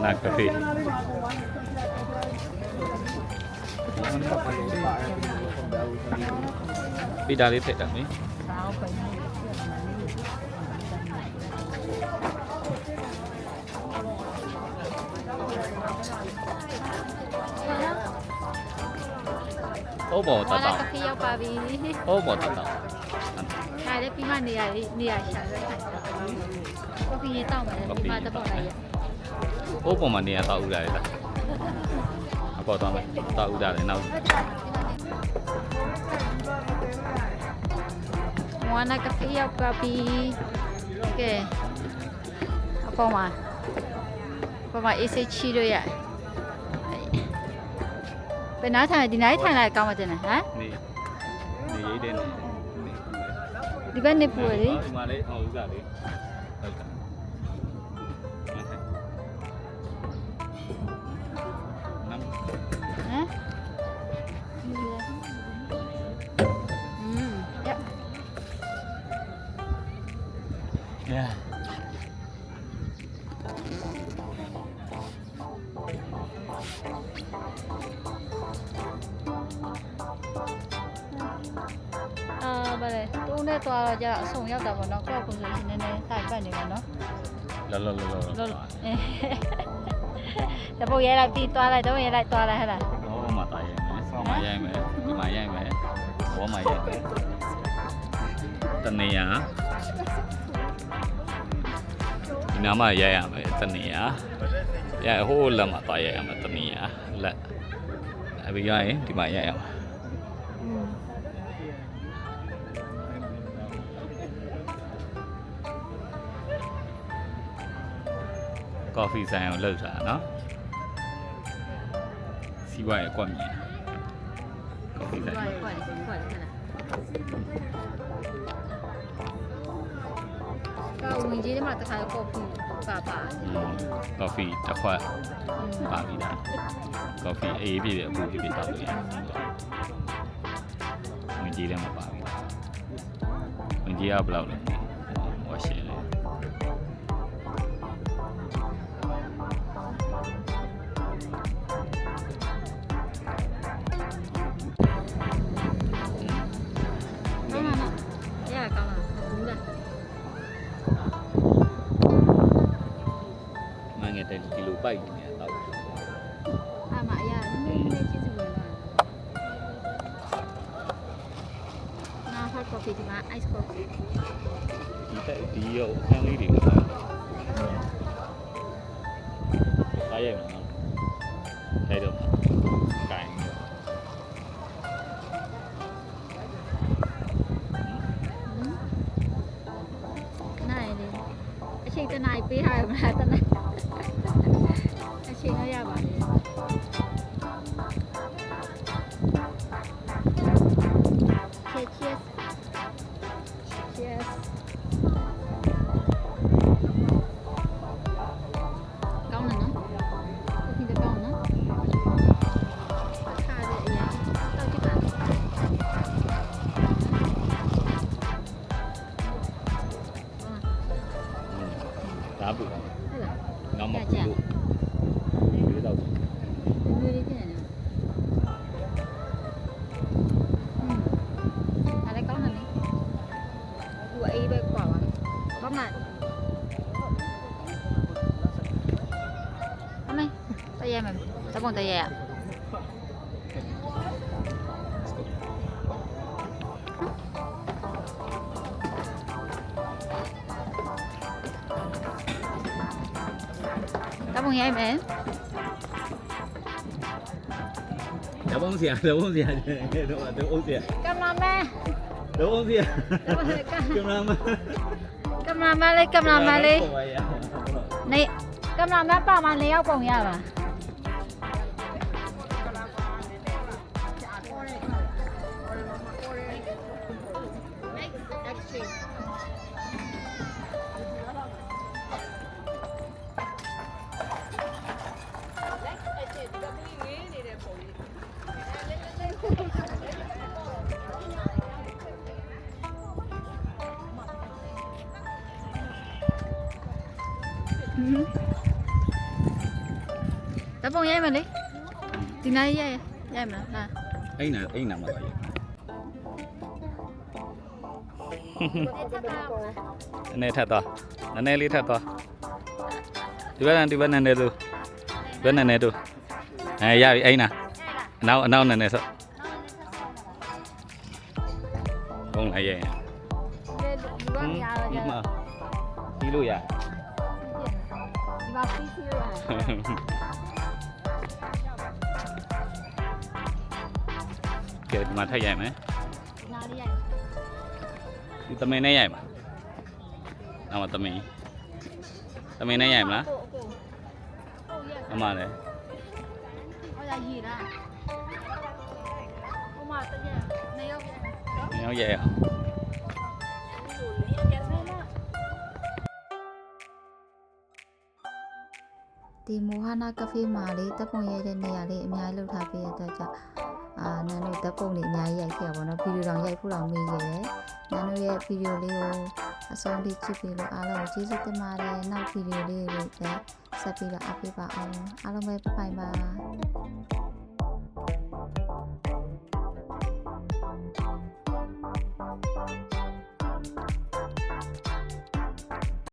နာကဖေးပြီးတာလေးထည့်တာမင်းဟုတ်ပေါ်တတ်တော့ကဖေးရောက်ပါပြီဟုတ်ပေါ်တတ်တော့ဒါလည်းပြီးမှနေရာရှာရခိုင်ကော်ဖီရေတောက်ပါတယ်ဒီမှာတော့လိုက်ရဟုတ်ပေါ်မှာနေရာတောက်ဦးရတယ်လားအပေါ်တော့မယ်တောက်ဦးရတယ်နောက်မွာနာကဖေးရောက်ပါပြီကဲအပေါ်မှာအေးစိတ်ချီလို့ရဘယ်နားထိုင်ဒီနားထိုင်လိုက်ကောင်းမတင်လားဟမ်နေရိတ်တယ်ဒီဘက်နေပူလေဒီမှာလေဟောဥစားလေဟုတ်တာနမ်ဟမ်yeah vale tôi này tòa giờ sống nhau tập nó có cùng người nên tại vậy này nó lo tập bộ vậy là đi tòa lại đâu vậy lại tòa lại hay là mà tại sao mà vậy mày của mày vậy tên này à nào mà vậy à mày tên này à vậy hô là mà tại vậy mà tên này à là bây giờ ấy thì mày vậy à coffee ဆိုင်အောင်လှုပ်တာเนาะစီးပွားရေးကွက်မြင် coffee ဆိုင်ကွက်လေဟဲ့လားကောဝင်ကြီးထဲမှာတခါ coffee ပါ coffee တစ်ခွက်ပါပြီလား coffee အေးပြည့်တယ်အခုပြည့်တောက်လို့ရတယ်ဝင်ကြီးထဲမှာပါပြီဝင်ကြီးကဘယ်လောက်လဲဟောရှင်းလေဒီလိုပိုက်နေတော့အမအရာနည်းနည်းချစ်စုဝင်လာနာ hot coffee ဒီမှာ ice coffee ဒီရောအခန်းလေးတွေအားရမှာနော်ထိုက်တော့ကိုင်းနိုင်လေအချိန်တနားပေးထားရမလားတနားအချိန်တော့ရပါလေcheers ကောင်းတယ်နော်ဒီကကောင်းနော်ခါတဲ့အရာတောက်ကြည့်ပါဒါဘူးဟုတ်လားနောက်မှဘူးလို့ဒီတော့ဒီလေးပြန်နေအဲ့ဒါကောင်းတယ်လေသူအေးပဲကွာပါဘာမှအမေတရမယ်တပုံတရရတပုံရိုက်မယ်တပုံစရာတော့အုပ်စရာကင်မရာမန်တော့အုပ်စရာကင်မရာမန်လေးနေကင်မရာမန်ပါမနေရောက်ပုံရပါ တပုံရိုက်မလဲဒီနားရိုက်မလားဟာ အိမ်နာမှာပါရဲ့နည်းထပ်သွားနည်းလေးထပ်သွားဒီဘက်နည်းနည်းတို့ဘယ်နည်းနည်းတို့ရပြီအိမ်နာအနောက်နည်းနည်းဆော့ဘုံလိုက်ရဲ့ လူကမရတော့ကြ ဒီမှာပြီးလို့ရ ဒီမှာပြီးစီးလို့ရတယ် ကဲဒီမှာထပ်ရိုက်မယ် နားလေးရိုက် ဒီသမင်နဲ့ရိုက်မှာနောက်မှာသမင်နဲ့ရိုက်မလားအမလည်း ဟောရရည်လားဟိုမှာတကယ်နေရောက်ပြန် ညောရိုက်အောင် ဒီမိုဟာနာကဖေးမှာလေတပ်ပုံရိုက်တဲ့နေရာလေးအများကြီးလောက်ထားပေးရတဲ့ကြောင့်နန်းတို့တပ်ပုံတွေအများကြီးရိုက်ခဲ့ရပါတော့ဗီဒီယိုတောင်ရိုက်ဖို့တောင်မေးခဲ့တယ်နန်းတို့ရဲ့ဗီဒီယိုလေးကိုအဆုံးထိကြည့်ပြီးလို့အားလုံးကိုကျေးဇူးတင်ပါတယ်နောက်ဗီဒီယိုလေးတွေလည်းဆက်ပြီးတော့အပ်ပေးပါအောင်အားလုံးပဲပိုင်ပါ